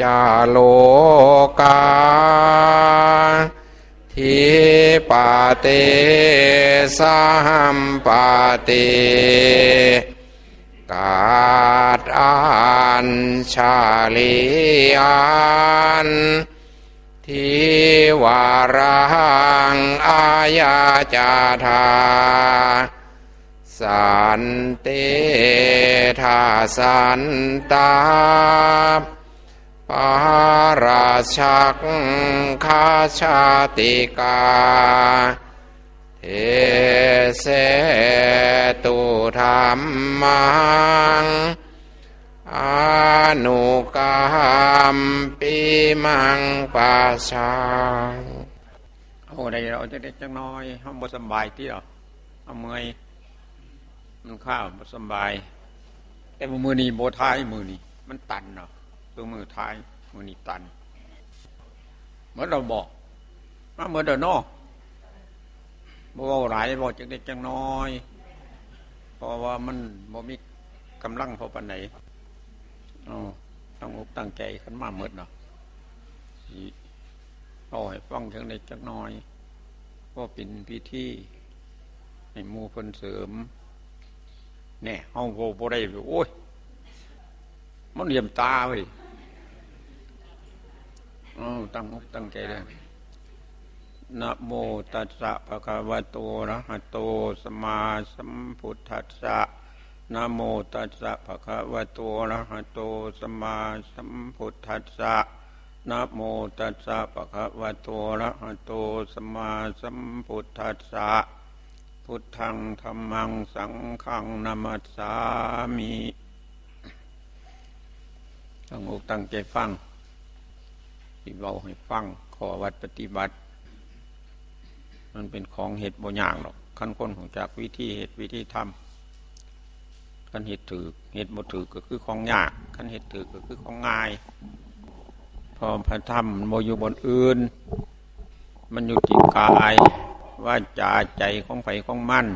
จาโลกาทิปาเตสัมปาเตกาตอัญชาลิอันทิวารังอายาจาธาสันเตทาสันตาปาราชักคาชาติกาเทเสตุธรรมังอนุกรรมปิมังปัสสาโอ้ได้เราจะได้จังน้อยห้องบ่สบายที่หรอเอาเมื่อยมันข้าวบ่สบายแต่มือนี้โบท้ายมือนี้มันตันเนาะตัวมือท้ายมือนี้ตันเหมือนเราบอกว่าเหมือนเดินนอกบ่เอาหลายบอกจังได้จังน้อยเพราะว่ามันบ่มีกำลังพอปานไหนต้องอกตั้งใจขึ้นมาหมดเนาะเอาให้ฟังจังได้จังน้อยก็เป็นพิธีให้หมู่เพิ่นเสริมแน่เฮาบ่ได้โอ้ยมันเหลี่ยมตาเว้ยตั้งอกตั้งใจเลยนะโมตัสสะภะคะวะโตอะระหะโตสัมมาสัมพุทธัสสะนะโมตัสสะภะคะวะโตอะระหะโตสัมมาสัมพุทธัสสะนะโมตัสสะภะคะวะโตอะระหะโตสัมมาสัมพุทธัสสะพุทธังธัมมังสังฆังนะมัสสามิตั้งอกตั้งใจฟังที่เว้าให้ฟังขอวัดปฏิบัติมันเป็นของเหตุบ่ยากหรอกคันคนของจากวิธีเหตุวิธีทำคันเหตุถือเหตุบ่ถือก็คือของยากคันเหตุถือก็คือของง่ายพอพระธรรมมันบ่อยู่บนอื่นมันอยู่ที่กายว่าจาใจของไผของมัน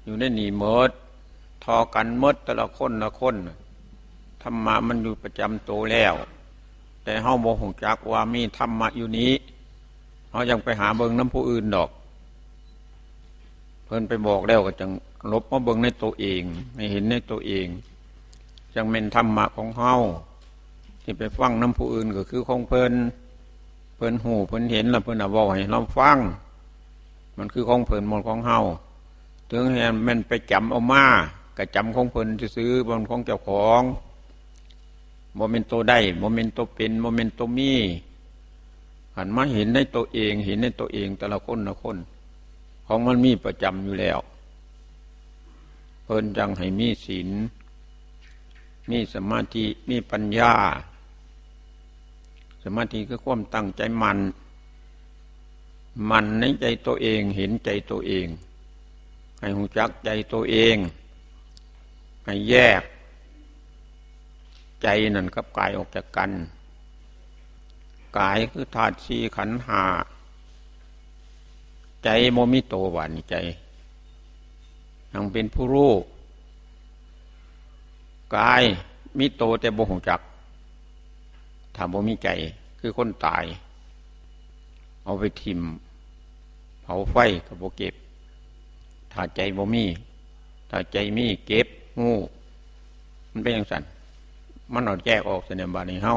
อยู่ในนี่หมดทอกันหมดแต่ละคนละคนธรรมะมันอยู่ประจำตัวแล้วแต่เฮาบ่ฮู้จักว่ามีธรรมะอยู่นี้เฮายังไปหาเบิ่งน้ำผู้อื่นดอกเพิ่นไปบอกแล้วก็จังลบมาเบิ่งในตัวเองให้เห็นในตัวเองจังเป็นธรรมะของเฮาที่ไปฟังน้ำผู้อื่นก็คือของเพิ่นหูเพิ่นเห็นแล้วเพิ่นน่ะเว้าให้เราฟังมันคือของเพิ่นบ่ของเฮาถึงแม้มันไปจำเอามาก็จำของเพิ่นซื่อๆบ่ของเจ้าของบ่แม่นตัวได้บ่แม่นตัวเป็นบ่แม่นตัวมีหันมาเห็นในตัวเองเห็นในตัวเองแต่ละคนละคนของมันมีประจำอยู่แล้วเพิ่นจังให้มีศีลมีสมาธิมีปัญญาสมาธิคือความตั้งใจมันในใจตัวเองเห็นใจตัวเองให้รู้จักใจตัวเองให้แยกใจนั่นกับกายออกจากกันกายคือธาตุสี่ขันธ์ห้าใจโมมิโตวานิใจยังเป็นผู้รู้กายมิโตแต่บ่ฮู้จักถ้าบ่มีใจคือคนตายเอาไปทิ่มเผาไฟก็บ่เก็บถ้าใจบ่มีถ้าใจมีเก็บฮู้มันเป็นจังซั่นมันเอาแยกออกเสียในบาดนี้เฮา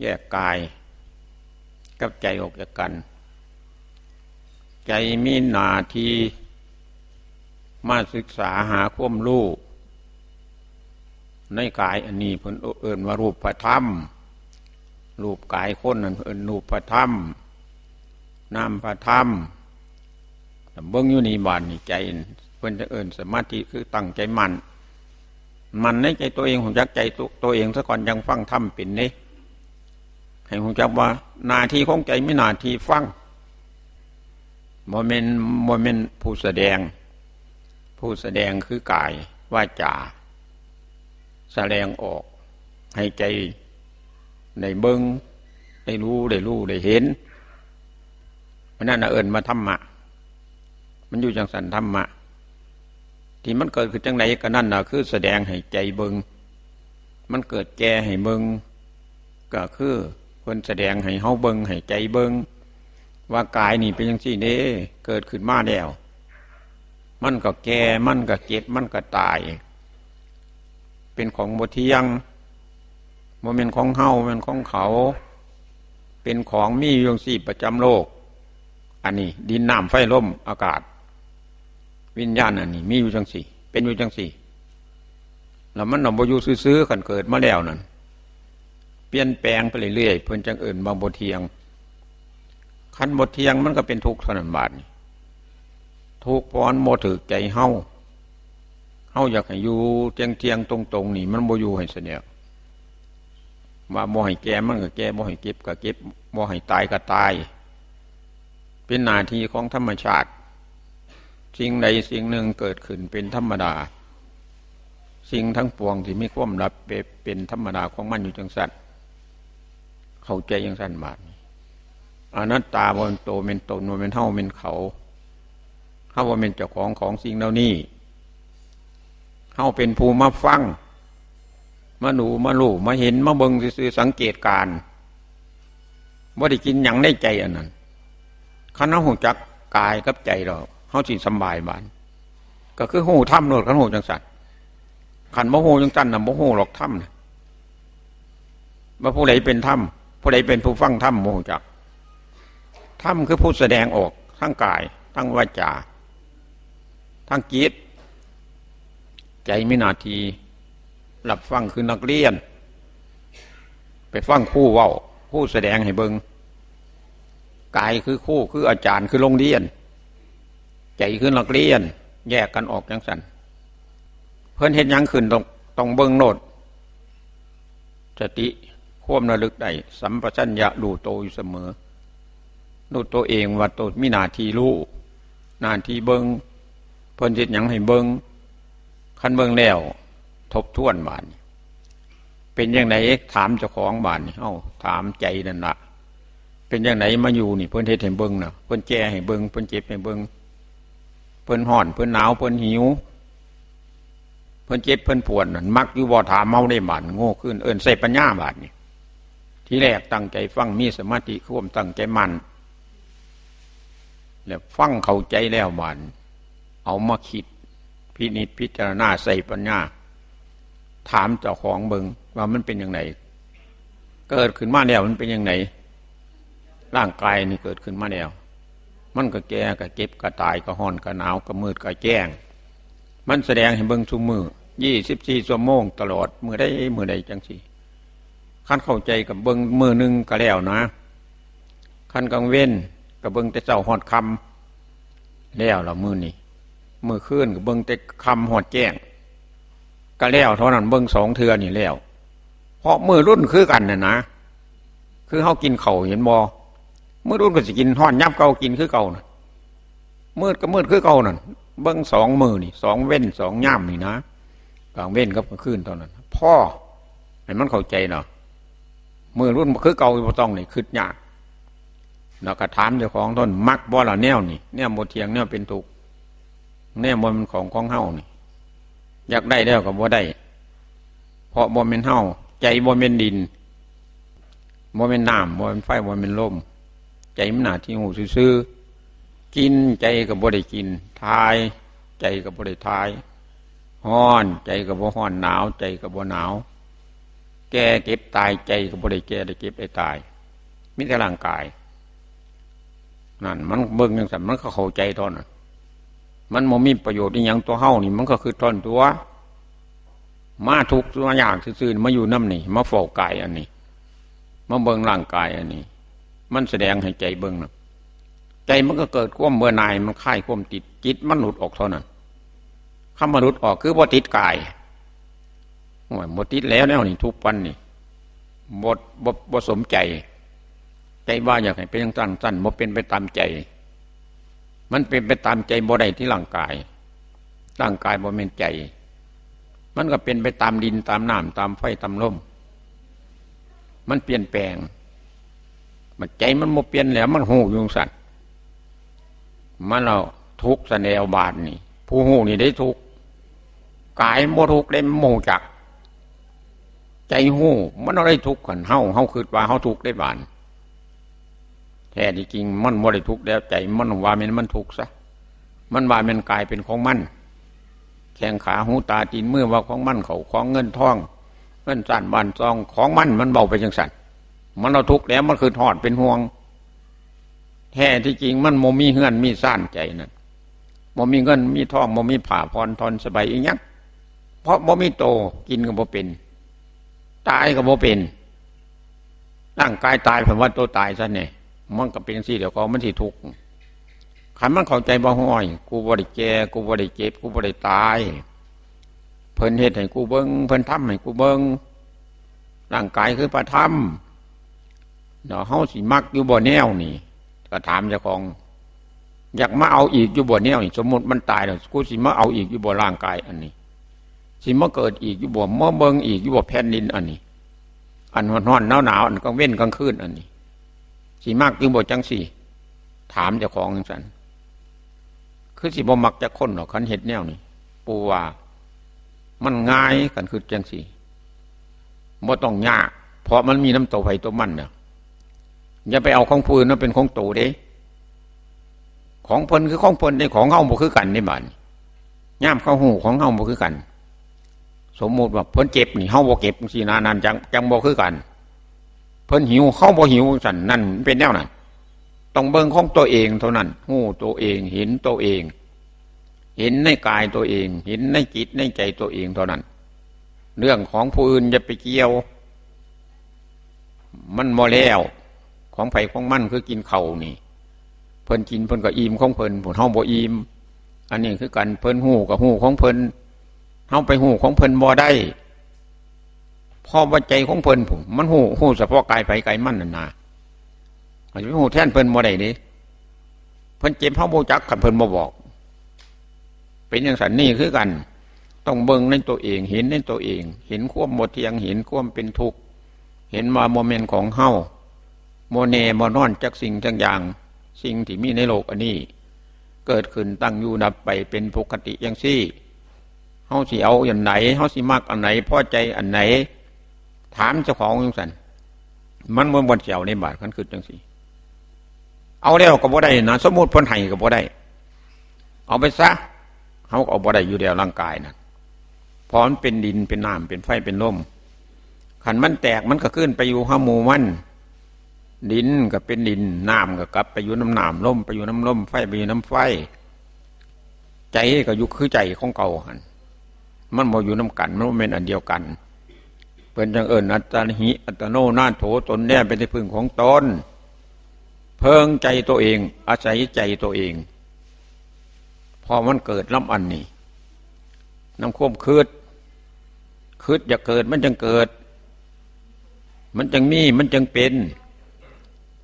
แยกกายกับใจออกจากกันใจมีหน้าที่มาศึกษาหาความรู้ในกายอันนี้เพิ่นเอิ้นว่ารูปธรรมรูปกายคนนั่นเอิ้นรูปธรรมนามธรรมเบิ่งอยู่นี่บาดนี้ใจเพิ่นจะเอิ้นสมาธิคือตั้งใจมันในใจตัวเองรู้จักใจตัวเองซะก่อนยังฟังธรรมเป็นเด้ให้รู้จักว่าหน้าที่ของใจไม่หน้าที่ฟังบ่แม่นผู้แสดงคือกายวาจาแสดงออกให้ใจได้เบิ่งได้รู้ได้เห็นเพราะนั้นน่ะเอิ้นมาธรรมะมันอยู่จังสันธรรมะที่มันเกิดขึ้นจังไหนก็นั่นน่ะคือแสดงให้ใจเบิ่ง มันเกิดแก่ให้เบิงก็คือเพิ่นแสดงให้เฮาเบิงให้ใจเบิงว่ากายนี่เป็นจังซี่เด้เกิดขึ้นมาแล้วมันก็แก่มันก็เจ็บมันก็ตายเป็นของบ่เที่ยงบ่แม่นของเฮาแม่นของเขาเป็นของมีอยู่จังซี่ประจำโลกอันนี้ดินน้ำไฟลมอากาศวิญญาณอันนี้มีอยู่จังซี่เป็นอยู่จังซี่แล้วมันบ่อยู่ซื่อๆกันเกิดมาแล้วนั่นเปลี่ยนแปลงไปเรื่อยๆเพิ่นจังเอิ้นบ่เที่ยงคันบ่เที่ยงมันก็เป็นทุกข์เท่านั้นบาดนี้ทุกข์เพราะมันบ่ถูกใจเฮาอยากให้อยู่เที่ยงๆตรงๆนี่มันบ่อยู่ให้เสนียว่าบ่ให้แก่มันก็แก่บ่ให้เก็บก็เก็บบ่ให้ตายก็ตายเป็นหน้าที่ของธรรมชาติสิ่งใดสิ่งหนึ่งเกิดขึ้นเป็นธรรมดาสิ่งทั้งปวงที่มีความดับเป็นธรรมดาของมันอยู่จังซั่นเข้าใจจังซั่นบาดนี้อนัตตาบ่เป็นโตเป็นตนบ่เป็นเฮาเป็นเขาเฮาบ่เป็นเจ้าของสิ่งเหล่านี้เฮาเป็นผู้มาฟังมาดูมารู้มาเห็นมาเบิ่งซื่อๆสังเกตการบ่ได้กินหยังในใจอันนั้นคันเฮาฮู้จักกายกับใจเราเฮาสิสำบายบานก็คือฮู้ธรรมโลดคันฮู้จังซั่นคันบ่ฮู้จังซั่นน่ะบ่ฮู้หรอกธรรมน่ะว่าผู้ใดเป็นธรรมผู้ใดเป็นผู้ฟังธรรมบ่ฮู้จักธรรมคือผู้แสดงออกทั้งกายทั้งวาจาทั้งจิตใจมีหน้าที่รับฟังคือนักเรียนไปฟังครูเว้าผู้แสดงให้เบิ่งกายคือครูคืออาจารย์คือโรงเรียนใจคือนักเรียนแยกกันออกจังซั่นเพิ่นเฮ็ดหยังขึ้นต้องเบิ่งโนดสติความระลึกได้สัมปชัญญะรู้โตอยู่เสมอรู้ตัวเองว่าตัวมีหน้าที่รู้หน้าที่เบิ่งเพิ่นเฮ็ดหยังให้เบิ่งคันเบิ่งแล้วทบทวนบาดนี้เป็นจังไดถามเจ้าของบาดนี้เอ้าถามใจนั่นล่ะเป็นจังไดมาอยู่นี่เพิ่นเฮ็ดให้เบิ่งน่ะเพิ่นแก่ให้เบิ่งเพิ่นเจ็บให้เบิ่งเพิ่นร้อนเพิ่นหนาวเพิ่นหิวเพิ่นเจ็บเพิ่นปวดนั่นมักอยู่บ่ถามเมาได้บาดโง่ขึ้นเอิ้นใส่ปัญญาบาดนี้ทีแรกตั้งใจฟังมีสมาธิควบตั้งใจมั่นแล้วฟังเข้าใจแล้วบาดเอามาคิดพินิจพิจารณาใส่ปัญญาถามเจ้าของเบิ่งว่ามันเป็นจังไดเกิดขึ้นมาแล้วมันเป็นจังไดร่างกายนี่เกิดขึ้นมาแล้วมันก็แก่ก็เจ็บก็ตายก็ร้อนก็หนาวก็มืดก็แจ้งมันแสดงให้เบิ่งทุกมื้อ24 ชั่วโมงตลอดมื้อใดจังซี่คันเข้าใจกับเบิ่งมื้อนึงก็แล้วนะคันกลางเว้นก็เบิ่งแต่เช้าฮอดค่ำแล้วล่ะมื้อนี้มื้อคืนก็เบิ่งแต่ค่ำฮอดแจ้งก็แล้วเท่านั้นเบิ่ง2 เทื่อนี่แล้วเพราะมื้อรุ่นคือกันน่ะนะคือเฮากินข้าวเห็นบ่มื้อรุ่นก็สิกินฮ้อนยับเก่ากินคือเก่าน่ะมืดก็มืดคือเก่านั่นเบิ่ง2 มื้อนี่2เว้น2ยามนี่นะกลางเว้นกับกลางคืนเท่านั้นพ่อให้มันเข้าใจเนาะมื้อรุ่นคือเก่าบ่ต้องนี่คิดยากแล้วก็ถามเจ้าของต้นมักบ่ล่ะแนวนี่แนวบ่เที่ยงแนวเป็นทุกข์แนวบ่มันของเฮานี่อยากได้แล้วก็บ่ได้เพราะบ่แม่นเฮาใจบ่แม่นดินบ่แม่นน้ำบ่แม่นไฟบ่แม่นลมใจมันหน้าที่หูซื่อๆกินใจก็บ่ได้กินทายใจก็บ่ได้ทายร้อนใจก็บ่ร้อนหนาวใจก็บ่หนาวแก่เก็บตายใจก็บ่ได้แก่ได้เก็บได้ตายมีแต่ร่างกายนั่นมันเบิ่งจังซั่นมันก็เข้าใจตอนนั้นมันบ่มีประโยชน์อีหยังตัวเฮานี่มันก็คือตอนตัวมาทุกข์มาอยากซื่อๆมาอยู่นำนี่มาเฝ้ากายอันนี้มาเบิ่งร่างกายอันนี้มันแสดงให้ใจเบิ่งน่ะใจมันก็เกิดความเบื่อหน่ายมันคลายความติดจิตมันหลุดออกเท่านั้นคำว่าหลุดออกคือบ่ติดกายโอ้ยบ่ติดแล้วนี่ทุกวันนี่บ่สมใจใจว่าอยากให้เป็นจังซั่นซั่นบ่เป็นไปตามใจมันเป็นไปตามใจบ่ได้ที่ร่างกายร่างกายบ่แม่นใจมันก็เป็นไปตามดินตามน้ำตามไฟตามลมมันเปลี่ยนแปลงมันใจมันบ่เปลี่ยนแล้วมันหูอยู่สั่นมันเราทุกข์แสดงบาดนี่ผู้หูนี่ได้ทุกข์กายบ่ทุกข์ได้โมจัก ใจหู้มันอะไรทุกข์กันเฮาคิดว่าเฮาทุกข์ได้บานแท้ที่จริงมันบ่ได้ทุกข์แล้วใจมันว่ามันทุกข์ซะมันว่ามันกลายเป็นของมันแข้งขาหูตาตีนมือว่าของมันเขาของเงินทองเงินสั่นบ้านซองของมันเบาไปจังสั่นมันเราทุกข์แล้วมันคือทอดเป็นห่วงแท้ที่จริงมันโมมีเฮือนมีซ่านใจนั่นโมมีเงินมีทองโมมีผ่าพรทอนสบายอีกยังเพราะโมมีโตกินก็บ่เป็นตายก็บ่เป็นร่างกายตายผมว่าตัวตายซะเนี่ยมันก็เป็นสิเดี๋ยวก็มันสิทุกข์ขันมันเข้าใจบ่ห้อยกูบ่ได้แก่กูบ่ได้เจ็บกูบ่ได้ตายเพิ่นเฮ็ดให้กูเบิ่งเพิ่นทำให้กูเบิ่งร่างกายคือพระธรรมเนาะเฮาสิมักอยู่บ่แนวนี่ก็ถามเจ้าของอยากมาเอาอีกอยู่บ่แนวนี่สมมุติมันตายแล้วกูสิมาเอาอีกอยู่บ่ร่างกายอันนี้สิมาเกิดอีกอยู่บ่มาเบิ่งอีกอยู่บ่แผ่นดินอันนี้อันร้อนๆหนาวๆอันกลางเว้นกลางคืนอันนี้สิมักอยู่บ่จังสี่ถามเจ้าของจังซั่นคือสิบ่มักจักคนหรอกคันเฮ็ดแนวนี่ปู่ว่ามันง่ายกันคือจังสี่บ่ต้องยากเพราะมันมีน้ำโตไผตัวมันน่ะอย่าไปเอาของผู้อื่นนั้นเป็นของโตเด้ของเพิ่นคือของเพิ่นได้ของเฮาบ่คือกันนี่บัดย่ามเข้าหูของเฮาบ่คือกันสมมุติว่าเพิ่นเจ็บนี่เฮาบ่เก็บจังซี่นะนั่นจังบ่คือกันเพิ่นหิวเฮาบ่หิวสั่นนั่นเป็นแนวนั้นต้องเบิ่งของตัวเองเท่านั้นหู้ตัวเองเห็นตัวเองเห็นในกายตัวเองเห็นในจิตในใจตัวเองเท่านั้นเรื่องของผู้อื่นอย่าไปเกี่ยวมันบ่แล้วของไผของมันคือกินข้าวนี่เพิ่นกินเพิ่นก็อิ่มของเพิ่นผู้เฮาบ่อิ่มอันนี้คือกันเพิ่นฮู้ก็ฮู้ของเพิ่นเฮาไปฮู้ของเพิ่นบ่ได้พอว่าใจของเพิ่นผู้มันฮู้เฉพาะกายไผกายมันนั่นน่ะอาจจะไปฮู้แทนเพิ่นบ่ได้นี่เพิ่นเจ็บเฮาบ่จักคันเพิ่นบ่บอกเป็นจังซั่นนี่คือกันต้องเบิ่งในตัวเองเห็นในตัวเองเห็นความบ่เที่ยงเห็นความเป็นทุกข์เห็นว่าโมเมนต์ของเฮาโมเนโมนอนจากสิ่งทั้งอย่างสิ่งที่มีในโลกอันนี้เกิดขึ้นตั้งอยู่ดับไปเป็นปกติอย่างซี่เฮาสิเอาอย่างไหนเฮาสิมักอันไหนพอใจอันไหนถามเจ้าของจังซั่นมันบ่เสียวในบาทคันคือจังซี่เอาแล้วก็บ่ได้นะสมมุติเพิ่นให้ก็บ่ได้เอาไปซะเฮาก็เอาบ่ได้อยู่แล้วร่างกายน่ะเพราะมันเป็นดินเป็นน้ำเป็นไฟเป็นลมขันมันแตกมันก็ขึ้นไปอยู่ห้าหมู่มันดินก็เป็นดินน้ำก็กลับไปอยู่น้ำน้ำลมไปอยู่น้ำลมไฟไปอยู่น้ำไฟใจก็อยู่คือใจของเก่าหันมันบ่อยู่น้ำกันมันบ่เป็นอันเดียวกันเป็นจังเอิญอัตตาหิอัตโนนาโถตนแน่เป็นที่พึ่งของตนเพิ่งใจตัวเองอาศัยใจตัวเองพอมันเกิดล้ำอันนี้น้ำควบคืดอย่าเกิดมันจึงเกิดมันจึงมีมันจึงเป็น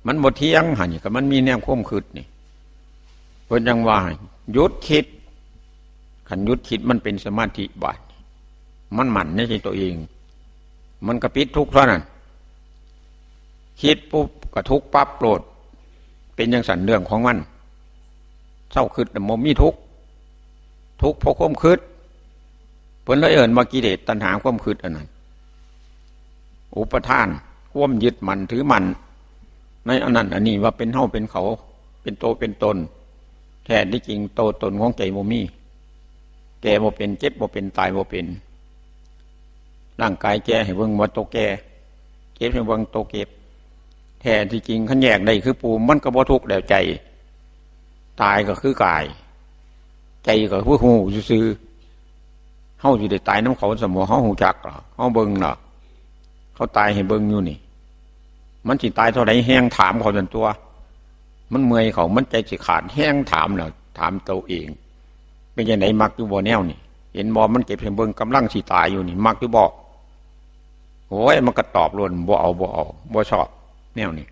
มันบ่เที่ยงหันนี่ก็มันมีแนวควบคืดนี่เพิ่นยังว่าหยุดคิดขันหยุดคิดมันเป็นสมาธิบาดมันหมั่นในใจตัวเองมันก็ปิดทุกข์เท่านั้นคิดปุ๊บก็ทุกข์ปั๊บโกรธเป็นอย่างสันเรื่องของมันเศร้าคืดแต่โมมีทุกข์เพราะความคืดเพิ่นเลยเอิ้นว่ากิเลสตัณหาความคืดอันนั้นอุปทานความยึดมั่นถือมั่นในอันนั้นอันนี้ว่าเป็นเฮาเป็นเขาเป็นโตเป็นตนแท้ที่จริงโตตนของใจโมมีแก่บ่เป็นเจ็บบ่เป็นตายบ่เป็นร่างกายแก่ให้เบิ่งว่าโตแก่เจ็บให้เบิ่งโตเก็บแท้ที่จริงขันแยกได้คือปูมันก็บ่ทุกข์แล้วใจตายก็คือกายใจก็คือหูซื่อเฮาสิได้ตายน้ำเขาสมองเฮาหูจักเหรอเฮาเบิ่งเหรอเขาตายให้เบิ่งอยู่นี่มันสิตายเท่าไหร่แห้งถามเขาจนตัวมันเมื่อยเขามันใจสิขาดแห้งถามแล้วถามตัวเองเป็นยังไงมักอยู่บ่แนวนี่เห็นบ่มันเก็บให้เบิ่งกำลังสิตายอยู่นี่มักอยู่บ่โอ้ยมันก็ตอบล้วนบ่เอาบ่ชอบแนวนี้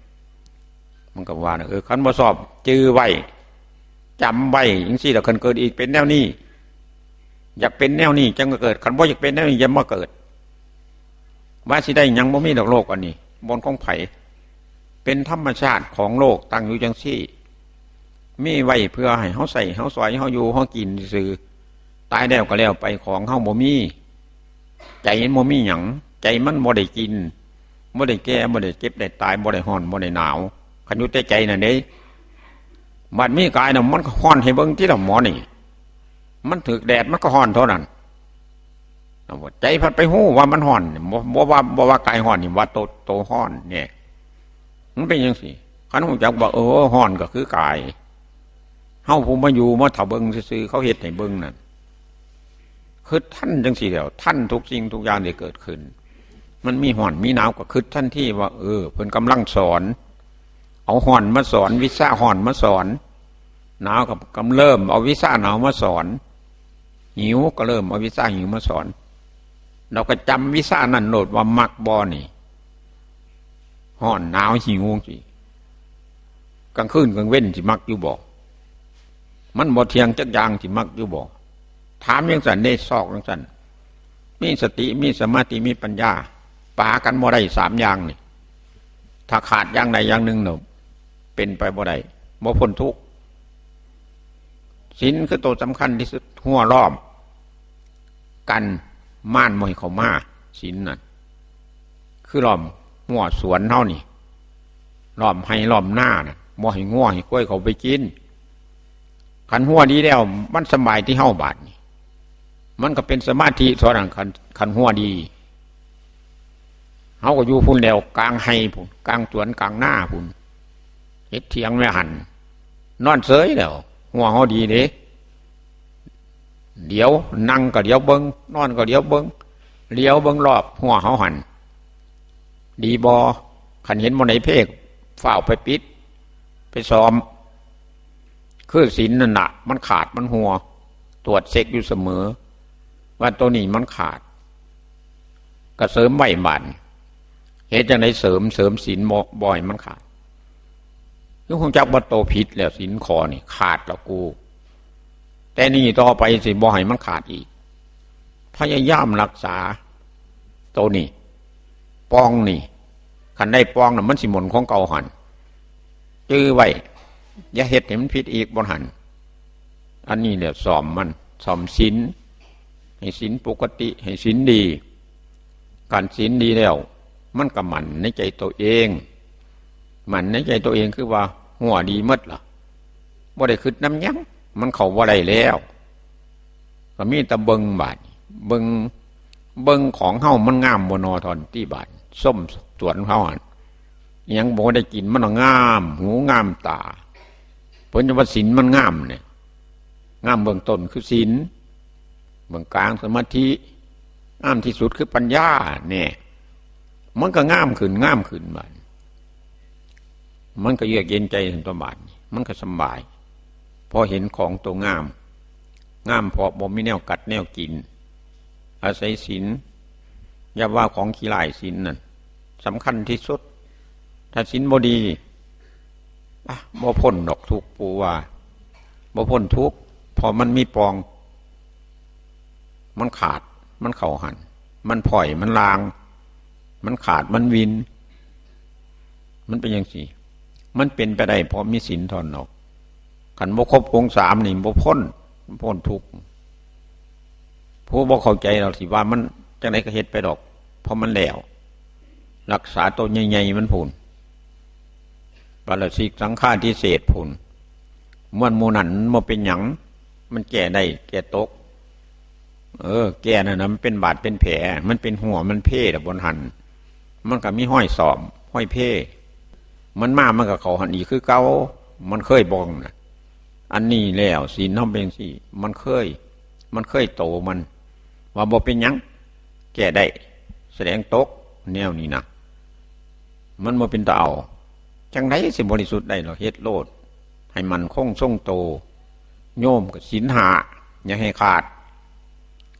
มันก็ว่าคันบ่ชอบจื้อไว้จำไว้จังซี่แล้วคันเกิดอีกเป็นแนวนี้อยากเป็นแนวนี้จังก็เกิดคันบ่อยากเป็นแนวนี้อย่ามาเกิดว่าสิได้ยังบ่มีดอกโลกอันนี้บนของไผเป็นธรรมชาติของโลกตั้งอยู่จังซี่มีไว้เพื่อให้เฮาใส่เฮาสอยเฮาอยู่เฮากินซื่อตายแล้วก็แล้วไปของเฮาบ่มีใจบ่มีหยัง ใจมันบ่ได้กินบ่ได้แก่บ่ได้เจ็บได้ตายบ่ได้ร้อนบ่ได้หนาวขันอยู่แต่ใจนั่นเด้บัดมีกายน่ะมันก็ร้อนให้เบิ่งที่ละหมอนี่มันถึกแดดมันก็ร้อนเท่านั้นใจพัดไปหู้ว่ามันร้อนบ่ว่ากายร้อนนี่ว่าโตร้อนเนี่ยมันเป็นจังซี่คันฮู้จักว่าร้อนก็คือกายเฮาผู้มาอยู่มาถ้าเบิ่งซื่อๆเขาเฮ็ดให้เบิ่งนั่นคือท่านจังซี่แล้วท่านทุกสิ่งทุกอย่างที่เกิดขึ้นมันมีร้อนมีหนาวก็คือท่านที่ว่าเพิ่นกำลังสอนเอาร้อนมาสอนวิชาร้อนมาสอนหนาวกับกำเริ่มเอาวิชาหนาวมาสอนหิวก็เริ่มเอาวิชาหิวมาสอนเราก็จำวิชานั้นโนดว่ามักบ่นี่ร้อนหนาวหิวสิกลางคืนกลางเว้นสิมักอยู่บ่มันบ่เที่ยงจักอย่างสิมักอยู่บ่ถามจังซั่นได้ซอกจังซั่นมีสติมีสมาธิมีปัญญาปากันบ่ได้3อย่างนี่ถ้าขาดอย่างใดอย่างหนึ่งเนาะเป็นไปบ่ได้บ่พ้นทุกข์ศีลคือตัวสำคัญที่สุดหัวล้อมกันม่านบ่ให้เข้ามาศีลน่ะคือล้อมหัวสวนเฮานี่ล้อมให้ล้อมหน้าน่ะบ่ให้งัวให้กล้วยเขาไปกินคันหัวดีแล้วมันสบายที่เฮาบาดนี่มันก็เป็นสมาธิเท่านั้นคันหัวดีเฮาก็อยู่พุ่นแล้วกลางไห้พุ่นกลางสวนกลางหน้าพุ่นเฮ็ดเถียงไม่หันนอนเสยแล้วหัวเฮาดีเด้เดี๋ยวนั่งก็เดี๋ยวเบิ่งนอนก็เดี๋ยวเบิ่งเลี้ยวเบิ่งรอบหัวเฮาหันดีบ่คันเห็นบ่ไหนเพกฝ้าวไปปิดไปซ้อมคือศีลนั่นน่ะมันขาดมันหัวตรวจเช็คอยู่เสมอว่าตัวนี้มันขาดก็เสริมไว้มันเหตุจังได๋เสริมศีลบ่อยมันขาดคือคงจักบ่โตผิดแล้วศีลคอนี่ขาดแล้วกูแต่นี่ต่อไปสิบ่ให้มันขาดอีกพยายามรักษาตัวนี้ป้องนี่คันได้ป้องน่ะมันสิหมนของเก่าหันจื้อไว้อย่าเฮ็ดให้มันผิดอีกบ่หันอันนี้เนี่ยซ้อมมันซ้อมศีลให้ศีลปกติให้ศีลดีการศีลดีแล้วมันก็หมั่นในใจตัวเองหมั่นในใจตัวเองคือว่าหัวดีหมดล่ะบ่ได้คิดน้ำยั้งมันเข้าบ่ได้แล้วก็มีแต่เบิ่งบาดเบิ่งของเฮามันงามบ่นอทอนที่บาดส้มสวนเฮาหั่นยังบ่ได้กินมันงามหูงามตาเพิ่นว่าศีลมันงามเนี่ยงามเบื้องต้นคือศีลเบื้องกลางสมาธิงามที่สุดคือปัญญาเนี่ยมันก็งามขึ้นบาดมันก็เยือกเย็นใจถึงตัวบาดมันก็สบายพอเห็นของตัวงามพอบ่มีแนวกัดแนวกินอาศัยศีลอย่าว่าของขี้ลายศีลนั่นสำคัญที่สุดถ้าศีลบ่ดีบ่พ้นดอกทุกข์ปูว่าบ่พ้นทุกข์พอมันมีปองมันขาดมันเข้าหันมันผ่อยมันลางมันขาดมันวินมันเป็นอย่างสี่มันเป็นไปได้เพราะมีศีลทอนออกขันบ่ครบองค์3นี่บ่พ้นทุกข์ผู้บ่เข้าใจเราสิว่ามันจังได๋ก็เฮ็ดไปดอกเพราะมันแล้วรักษาตัวใหญ่ๆมันพูนปาราชิกสังฆาทิเศษพูนม่วนหมู่นั้นบ่เป็นหยังมันแก้ได้แก้ตกแก้นั่นน่ะมันเป็นบาดเป็นแผลมันเป็นหัวมันเพ่บนหันมันก็มีห้อยสอมห้อยเพ่มันมันก็เข้าหันอีกคือเก่ามันเคยบ่งน่ะอันนี้แล้วศีลเฮาเป็นสิมันเคยโตมันว่าบ่เป็นหยังแก้ได้แสดงตกแนวนี้นะมันบ่เป็นตาเอาจังได๋สิบริสุทธิ์ได้เราเฮ็ดโลดให้มันคงทรงโตโยมก็ศีล5อย่าให้ขาด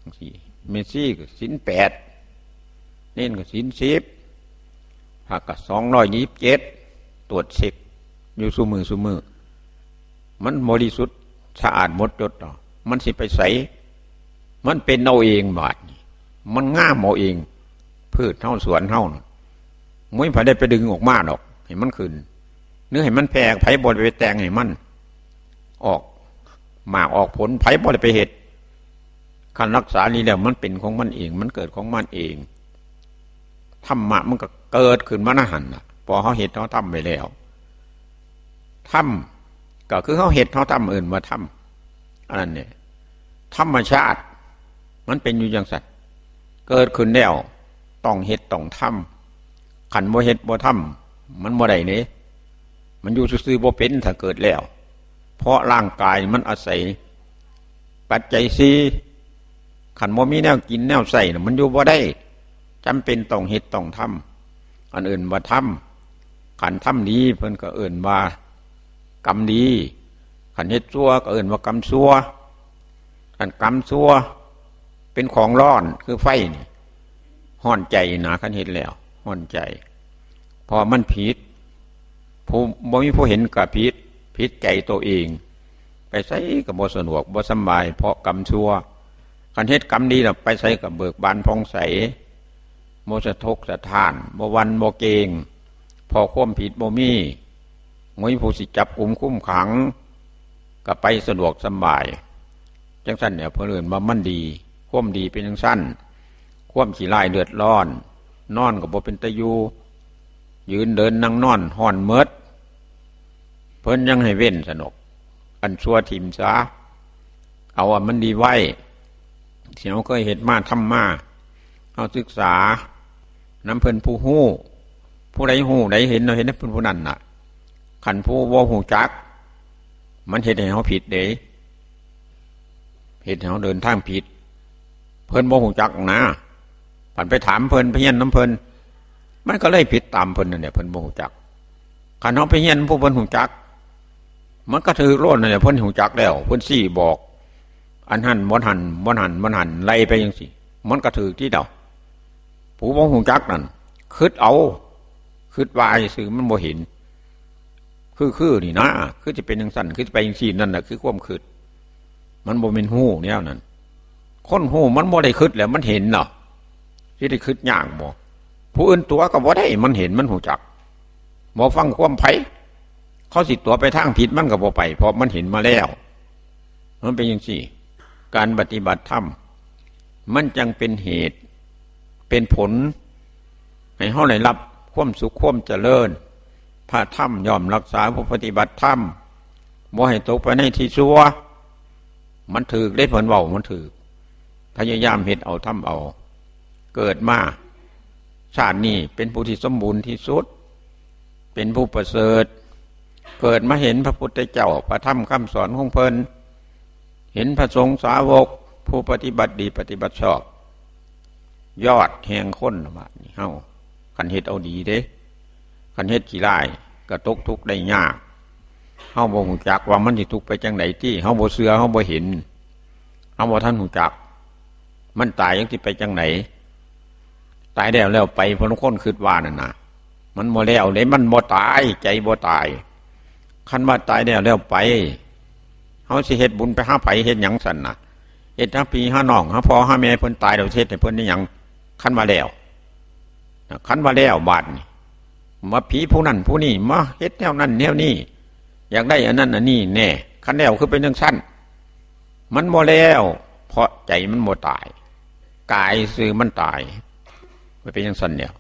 จังซี่เมซี่ก็ศีล8เน้นก็ศีล10พระก็227ตรวจเช็คอยู่ซุมื้อมันบริสุทธิ์สะอาดหมดจดต่อมันสิไปใสมันเป็นเอาเองบาดมันงามเอาเองพืชเฮาสวนเฮาน่ะมุ้ยไผได้ไปดึงออกมาดอกให้มันขึ้นเนื้อให้มันแพงไผบ่ได้ไปแต่งให้มันออกมากออกผลไผบ่ได้ไปเฮ็ดคันรักษานี้แล้วมันเป็นของมันเองมันเกิดของมันเอง ธรรมะมันก็เกิดขึ้นมานะหันพอเขาเห็นเขาทำไปแล้วทำก็คือเขาเห็นเขาทำอื่นมาทำอันนั้นเนี่ยธรรมชาติมันเป็นอยู่อย่างสัตว์เกิดขึ้นแล้วต้องเห็ดต้องทำขันบ่เห็ดบ่ทำมันบ่ได้เนี่ยมันอยู่ซื่อๆบ่เป็นถ้าเกิดแล้วเพราะร่างกายมันอาศัยปัจจัยสี่ขันบ่มีแนวกินแนวใส่มันอยู่บ่ได้จำเป็นต้องเฮ็ดต้องทำอันอื่นบ่ทำขันทำดีเพิ่นก็เอื่นว่ากรรมดีขันเฮ็ดชั่วก็เอื่นว่ากรรมชั่วขันกรรมชั่วเป็นของร้อนคือไฟนี่ห้อนใจนะขันเฮ็ดแล้วห้อนใจพอมันผิดผู้บ่มีผู้เห็นก็ผิดใจตัวเองไปใส่ก็บ่สะดวกบ่สบายเพราะกรรมชั่วขันเฮ็ดกรรมดีน่ะไปใส่ก็เบิกบานผ่องใสโมสะทกสะท้านบ่วันบ่เกงพอความผิดบ่มีมวยผู้สิจับกุมคุ้มขังก็ไปสะดวกสบายจังสั้นเนี่ยเพิ่นว่ามันดีความดีเป็นจังสั้นความขี้ร้ายเดือดร้อนนอนก็บ่เป็นตะอยู่ยืนเดินนั่งนอนห่อนเมิดเพิ่นยังให้เว้นสนุกอันชั่วทิมซะเอาว่ามันดีไว้เสียงเคยเห็นมาทำมาเอาศึกษาน้ำเพิ่นผู้หู้ผู้ใดหู้ใดเห็นเราเห็นนั่นเป็นผู้นั้นน่ะขันผู้ว่าหูจักมันเห็นให้เขาผิดเด้เห็นให้เขาเดินทางผิดเพิ่นว่าหูจักนะผ่านไปถามเพิ่นไปเฮียนน้ำเพิ่นมันก็เลยผิดตามเพิ่นนั่นแหละเพิ่นว่าหูจักขันเขาไปเฮียนผู้เพิ่นหูจักมันก็ถือโลดนั่นแหละเพิ่นหูจักแล้วเพิ่นสี่บอกอันหันบ่หันไล่ไปยังสิมันก็ถือที่เดาผู้บ่หูจักนั่นคิดเอาคิดวายสื่อมันบ่เห็นคือนี่นะคือจะเป็นอย่างสั้นคือจะไปอย่างสี่นั่นน่ะคือความคิดมันบ่เป็นหูเนี่ยนั่นคนหูมันบ่ได้คิดแล้วมันเห็นเนาะที่ได้คิดยากบ่ผู้อื่นตัวก็บ่ได้มันเห็นมันหูจักบ่ฟังความไผเขาสิตัวไปทางผิดมันก็บ่ไปเพราะมันเห็นมาแล้วมันเป็นอย่างสี่การปฏิบัติธรรมมันจังเป็นเหตุเป็นผลให้เฮาได้รับความสุขความเจริญพระธรรมยอมรักษาผู้ปฏิบัติธรรมบ่ให้ตกไปในที่ชั่วมันถือได้ผลเว้ามันถือพยายามเฮ็ดเอาทำเอาเกิดมาชาตินี้เป็นผู้ที่สมบูรณ์ที่สุดเป็นผู้ประเสริฐเกิดมาเห็นพระพุทธเจ้าพระธรรมคำสอนของเพิ่นเห็นพระสงฆ์สาวกผู้ปฏิบัติดีปฏิบัติชอบยอดแห่งคนว่านี่เฮาคันเฮ็ดเอาดีเด้คันเฮ็ดขี้ร้ายก็ตกทุกข์ได้ยากเฮาบ่ฮู้จักว่ามันสิทุกข์ไปจังได๋ที่เฮาบ่เชื่อเฮาบ่เห็นเฮาบ่ทันฮู้จักมันตายจังสิไปจังได๋ตายแล้วไปเพราะคนคิดว่านั่นน่ะมันบ่แล้วเด้มันบ่ตายใจบ่ตายคันว่าตายแล้วไปเฮาสิเฮ็ดบุญไปหาไผเฮ็ดหยังซั่นน่ะเฮ็ดหาพี่หาน้องหาพ่อหาแม่เพิ่นตายแล้วเฮ็ดให้เพิ่นได้หยังคันว่าแล้วคันว่าแล้วบาดนี่มาผีผู้นั้นผู้นี้มาเฮ็ดแนวนั้นแนวนี้อยากได้อันนั้นอันนี้แน่คันแล้วคือเป็นจังซั่นมันบ่แล้วเพราะใจมันบ่ตายกายซื่อมันตายมันเป็นจังซั่นเนี่ย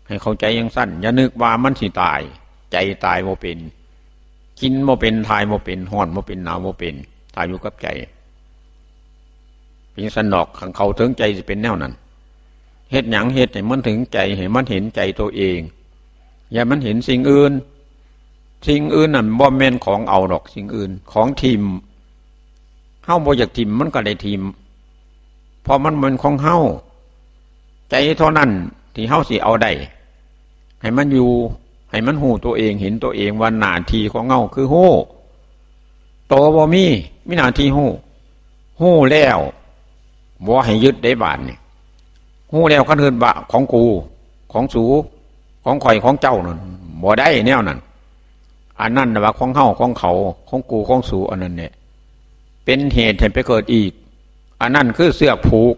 ให้เข้าใจจังซั่นอย่านึกว่ามันสิตายใจตายบ่เป็นกินบ่เป็นทายบ่เป็นฮ้อนบ่เป็นหนาวบ่เป็นตายอยู่กับใจเป็นสันดอกขังเขาถึงใจสิเป็นแนวนั้นเฮ็ดหยังเฮ็ดให้มันถึงใจให้มันเห็นใจตัวเองอย่ามันเห็นสิ่งอื่นนั่นบ่แม่นของเอาดอกสิ่งอื่นของทิมเฮาบ่อยากทิมมันก็ได้ทิมเพราะมันเป็นของเฮาใจเท่านั้นที่เฮาสิเอาได้ให้มันอยู่ให้มันหูตัวเองเห็นตัวเองว่าหน้าที่ของเฮาคือหูโตบ่มีหน้าที่หูแล้วบ่ให้ยึดได้บาดนี่หูแล้วคันอื่นว่าของกูของสูของข่อยของเจ้านั่นบ่ได้แนวนั้นอันนั้นน่ะว่าของเฮาของเขาของกูของสูอันนั้นเนี่ยเป็นเหตุให้ไปเกิดอีกอันนั้นคือเสือกผูก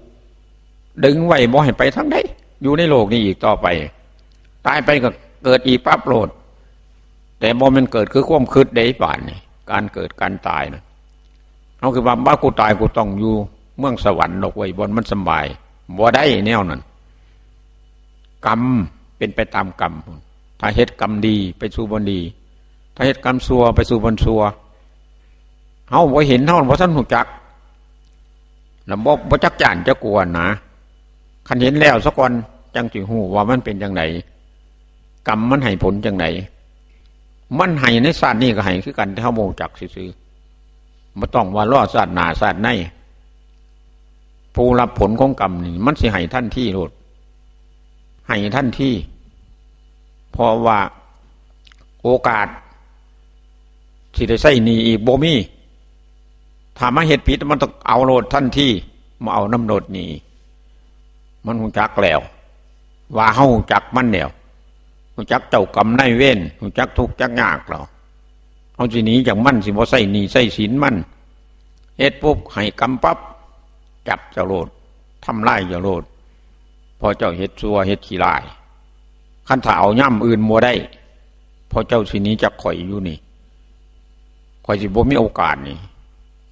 ดึงไว้บ่ให้ไปทางใดอยู่ในโลกนี้อีกต่อไปตายไปก็เกิดอีกปั๊บโลดแต่บ่มันเกิดคือความคิดได้บาดนี่การเกิดการตายนะเอาคือว่าบ้ากูตายกูต้องอยู่เมืองสวรรค์ดอกไว้บนมันสบายบ่ได้แนวนั้น กรรมเป็นไปตามกรรมถ้าเฮ็ดกรรมดีไปสู่บนดีถ้าเฮ็ดกรรมชั่วไปสู่บนชั่วเฮาบ่เห็นเฮาบ่ทันรู้จักแล้วบ่จักจานจะกวนนะคันเห็นแล้วซะก่อนจังสิฮู้ว่ามันเป็นจังไดกรรมมันให้ผลจังไดมันให้ในชาตินี้ก็ให้คือกันแต่เฮาบ่รู้จักซื่อๆบ่ต้องว่ารอชาติหน้าชาติในผู้รับผลของกรรมนี่มันสิให้ทันทีโลดให้ทันทีเพราะว่าโอกาสสิได้ใช้หนี้อีกบ่มีถ้ามาเฮ็ดผิดมันต้องเอาโลดทันทีมาเอาน้ำโลดหนี้มันฮู้จักแล้วว่าเฮาฮู้จักมันแล้วฮู้จักเจ้ากรรมนายเวรฮู้จักทุกข์จักยากแล้วเฮาสิหนีจากมันสิบ่ใช้หนี้ใช้ศีลมันเฮ็ดปุ๊บให้กรรมปั๊บจับเจ้าโลดทำลายเจ้าโลดพอเจ้าเฮ็ดชั่วเฮ็ดขี้ร้ายคันถ้าเอาย่ำอื่นบ่ได้พอเจ้าสิหนีจากข่อยอยู่นี่ข่อยสิบ่มีโอกาสนี่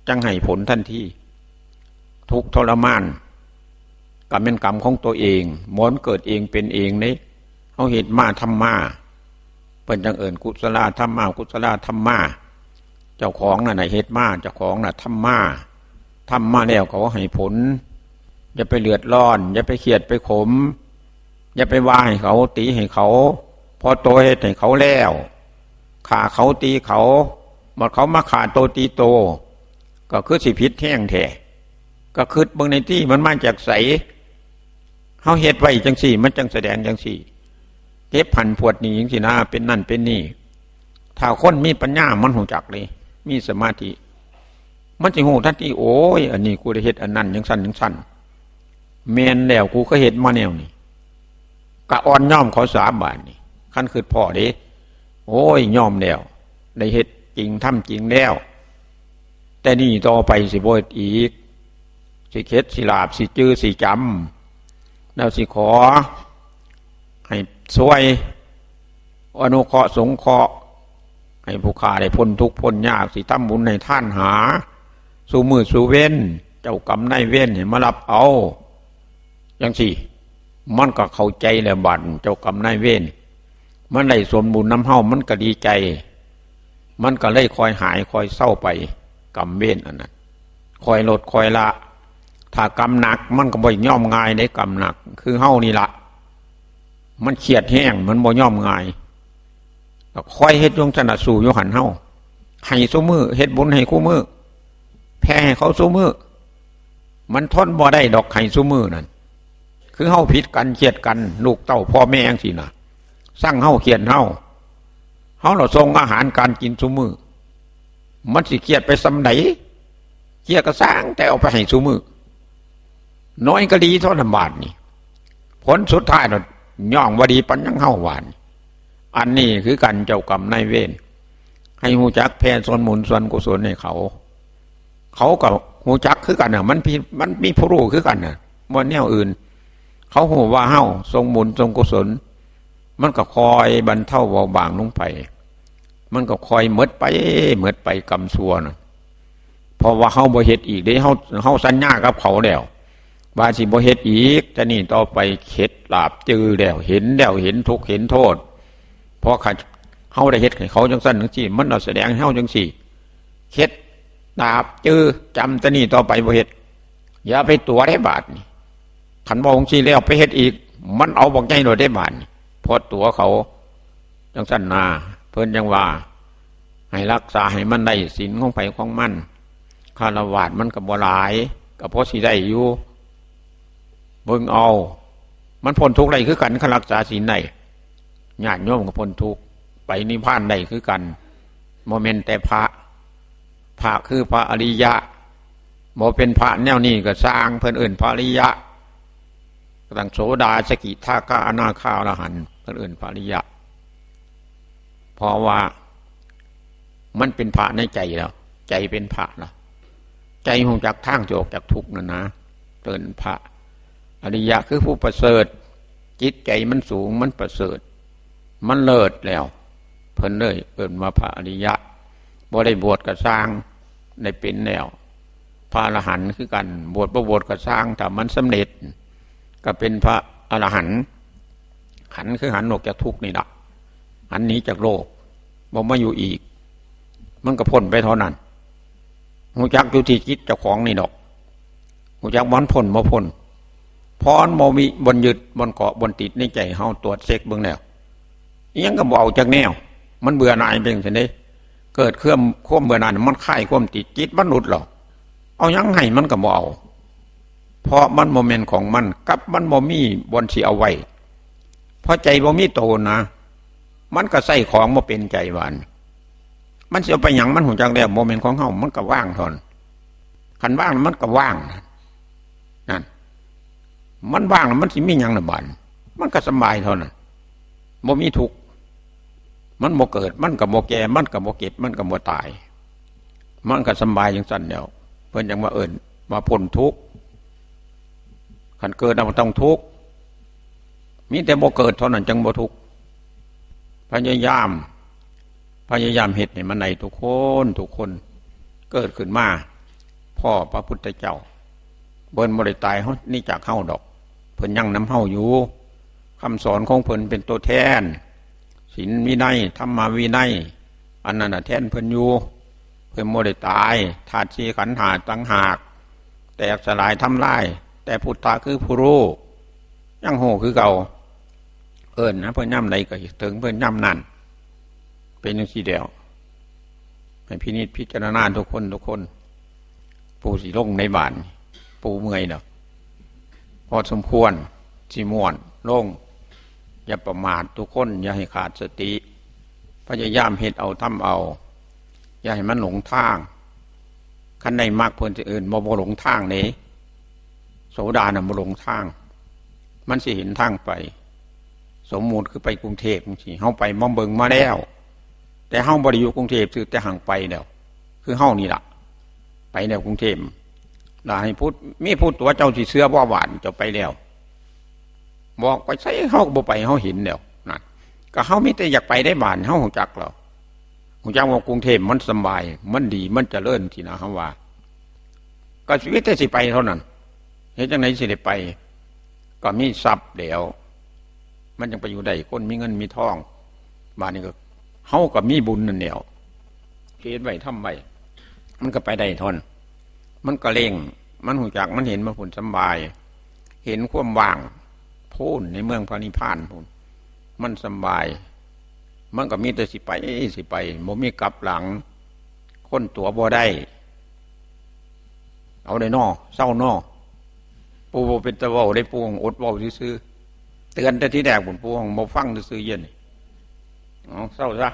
จังให้ผลทันทีทุกข์ทรมานกรรมเป็นกรรมของตัวเองม้วนเกิดเองเป็นเองนี่เฮาเฮ็ดมาทำมาเพิ่นจังเอิ้นกุศลธรรมะกุศลธรรมะเจ้าของน่ะเฮ็ดมาเจ้าของน่ะทำมาแล้วเขาให้ผลอย่าไปเลือดร้อนอย่าไปเครียดไปขมอย่าไปว่าให้เขาตีให้เขาพอโตเฮ็ดให้เขาแล้วฆ่าเขาตีเขาหมดเขามาฆ่าโตตีโตก็คือสิผิดแห้งแท้ก็คือเบิ่งในที่มันมาจากไสเฮาเฮ็ดไว้จังซี่มันจังแสดงจังซี่เก็บพันพวดนี้จังซี่นะเป็นนั่นเป็นนี่ถ้าคนมีปัญญามันรู้จักเลยมีสมาธิมันสิฮู้ทันทีโอ้ยอันนี้กูได้เฮ็ดอันนั้นจังซั่นจังซั่นแม่นแล้วกูก็เฮ็ดมาแนวนี้กะอ่อนย่อมเขา3 บาทนี่คันคือพ่อเด้โอ้ยย่อมแล้วได้เฮ็ดจริงทำจริงแล้วแต่นี่ต่อไปสิบ่เฮ็ดอีกสิเข็ดสิลาบสิจื้อสิจำแล้วสิขอให้ช่วยอนุเคราะห์สงเคราะห์ให้ผู้ฆ่าได้พ้นทุกข์พ้นยากสิทำบุญให้ท่านหาสู่มือสู่เว้นเจ้ากรรมนายเว้นให้มารับเอาจังซี่มันก็เข้าใจแล้วบัดเจ้ากรรมนายเวรมันได้ส่วนบุญน้ำเฮามันก็ดีใจมันก็เลยคอยหายคอยเศร้าไปกรรมเวรอันนั้นคอยลดคอยละถ้ากรรมหนักมันก็บ่ย่อมง่ายในกรรมหนักคือเฮานี่ละมันเครียดแห้งมันบ่ย่อมง่ายก็คอยเฮ็ดยงสนัดสู่อยู่หันเฮาให้ซุมือเฮ็ดบุญให้คู่มือแพ้ให้เขาซุมือมันทนบ่ได้ดอกให้ซุมือนั่นคือเฮาผิดกันเครียดกันลูกเต้าพ่อแม่จังซี่น่ะสร้างเฮาเครียดเฮาเราส่งอาหารการกินซุมื้อมันสิเครียดไปซำใดเครียดก็สร้างแต่เอาไปให้ซุมื้อน้อยก็ดีเท่านั้นบาดนี่ผลสุดท้ายน่ะย่องว่าดีปันยังเฮาหวานอันนี้คือกันเจ้ากรรมนายเวรให้ฮู้จักแผ่ส่วนบุญส่วนกุศลให้เขาก็ฮู้จักคือกันน่ะมันมีผู้รู้คือกันน่ะบ่แนวอื่นเขาหูว่าเฮาทรงบุญทรงกุศลมันก็คอยบรรเทาเบาบางลงไปมันก็คอยหมดไปกรรมชั่วนะเพราะว่าเฮาบ่เฮ็ดอีกเด้เฮาสัญญากับเขาแล้วว่าสิบ่เฮ็ดอีกแต่นี่ต่อไปเข็ดลาบจือแล้วเห็นทุกข์เห็นโทษเพราะเฮาได้เฮ็ดให้เขาจังซั่นจังซี่มันเอาแสดงให้เฮาจังซี่เข็ดลาบจือจำแต่นี่ต่อไปบ่เฮ็ดอย่าไปตัวได้บาดนี่ขันบอกองค์ชี้แล้วไปเฮ็ดอีกมันเอาบอกใจหน่อยได้บาดพอตัวเขาจังสั้นนาเพิ่นจังว่าให้รักษาให้มันได้ศีลของไผของมันคารวะมันก็บ่หลายก็พอสิได้อยู่เบิ่งเอามันพ้นทุกข์ได้คือกันคันรักษาศีลได้ญาติโยมก็พ้นทุกข์ไปนิพพานได้คือกันบ่แม่นแต่พระคือพระอริยะบ่เป็นพระแนวนี้ก็สร้างเพิ่นเอิ้นพระอริยะตั้งโสดาสกิทาคาอนาคาอรหันต์เพิ่นเอิ้นพระอริยะเพราะว่ามันเป็นพระในใจแล้วใจเป็นพระแล้วใจคงจากทางจะออกจากทุกข์นั่นนะเอิ้นพระอริยะคือผู้ประเสริฐจิตใจมันสูงมันประเสริฐมันเลิศแล้วเพิ่นเลยเอิ้นว่าพระอริยะบ่ได้บวชก็สร้างได้เป็นแล้วพระอรหันต์คือกันบวชบ่บวชก็สร้างถ้ามันสำเร็จก็เป็นพระอรหันต์ หันคือหันออกจากทุกข์นี่ละหันหนีจากโลกบ่มาอยู่อีกมันก็พ้นไปเท่านั้นหูจักอยู่ที่จิตเจ้าของนี่ดอกหูจักมันพ้นบ่พ้นพรบ่มีบนยึดบนเกาะบนติดในใจเฮาตรวจเช็คเบิ่งแล้วยังก็บ่เอาจากแนวมันเบื่อหน่ายเป็นจังได๋เกิดเครื่องความเบื่อหน่ายมันคลายความติดจิตมันหลุดหรอเอายังให้มันก็บ่เอาเพราะมันโมเมนต์ของมันกับมันบ่มีบนสิเอาไว้เพราะใจบ่มีโตนะมันก็ใส่ของบ่เป็นใจหวานมันสิเอาไปหยังมันหูจักแล้วโมเมนต์ของเฮามันก็ว่างทนคันว่างมันก็ว่างนั่นมันว่างมันสิมีหยังน่ะบาดมันก็สบายเท่านั้นบ่มีทุกข์มันบ่เกิดมันก็บ่แก่มันก็บ่เก็บมันก็บ่ตายมันก็สบายจังซั่นแล้วเพิ่นจังว่าว่าพ้นทุกข์คันเกิดเราต้องทุกข์มีแต่บ่เกิดเท่านั้นจังบ่ทุกข์พยายามเฮ็ดให้มันในทุกคนเกิดขึ้นมาพ่อพระพุทธเจ้าเพิ่นบ่ได้ตายเฮานี่จากเฮาดอกเพิ่นยังนำเฮาอยู่คำสอนของเพิ่นเป็นตัวแทนศีลวินัยธรรมวินัยอันนั้นน่ะแทนเพิ่นอยู่เพิ่นบ่ได้ตายธาตุสี่ขันธ์ห้าต่างหากแตกสลายทำลายแต่พุทธะคือผู้รู้ยังโหคือเก่านะเพิ่นย่ำใดก็ถึงเพิ่นย่ำนั่นเป็นอย่างที่เดียวให้พินิจพิจารณาทุกคนปูสีลงในบ้านปูเมื่อยเนาะพอสมควรสีม่วนลงอย่าประมาททุกคนอย่าให้ขาดสติพยายามเฮ็ดเอาทำเอาอย่าให้มันหลงทางคันในมากเพิ่นจะอื่นบ่หลงทางนี้โสดาน่ะบ่หลงทางมันสิเห็นทางไปสมมุติคือไปกรุงเทพจังซี่เฮาไปมาเบิ่งมาแล้วแต่เฮาบ่ได้อยู่กรุงเทพซื่อแต่ห่างไปแล้วคือเฮานี่ล่ะไปแล้วกรุงเทพล่ะให้พูดมีพูดตัวเจ้าสิเชื่อบ่หวานเจ้าไปแล้วบอกไปใส่เฮาก็บ่ไปเฮาเห็นแล้วนั่นก็เฮามีแต่อยากไปได้บ้านเฮาฮู้จักแล้วฮู้จักว่ากรุงเทพมันสบายมันดีมันเจริญที่นะเฮาว่าก็ชีวิตแต่สิไปเท่านั้นเฮ็ดจังได๋สิได้ไปก็มีทรัพย์แล้วมันยังไปอยู่ได้คนมีเงินมีทองบ้านนี้ก็เฮาก็มีบุญนั่นแหละเฮ็ดไว้ทำไว้มันก็ไปได้ทนมันก็เร่งมันหูจักมันเห็นมันผลสบายเห็นความว่างพูนในเมืองพระนิพพานพูนมันสบายมันก็มีแต่สิไปบ่มีกลับหลังคนตัวบ่ได้เอาได้นอเศร้านอปูบ่เป็นตะเว้าได้ปูอดเว้าซื่อเตือนแต่ที่แรกผมปูบ่ฟังซื่อเย็นเศร้าซะ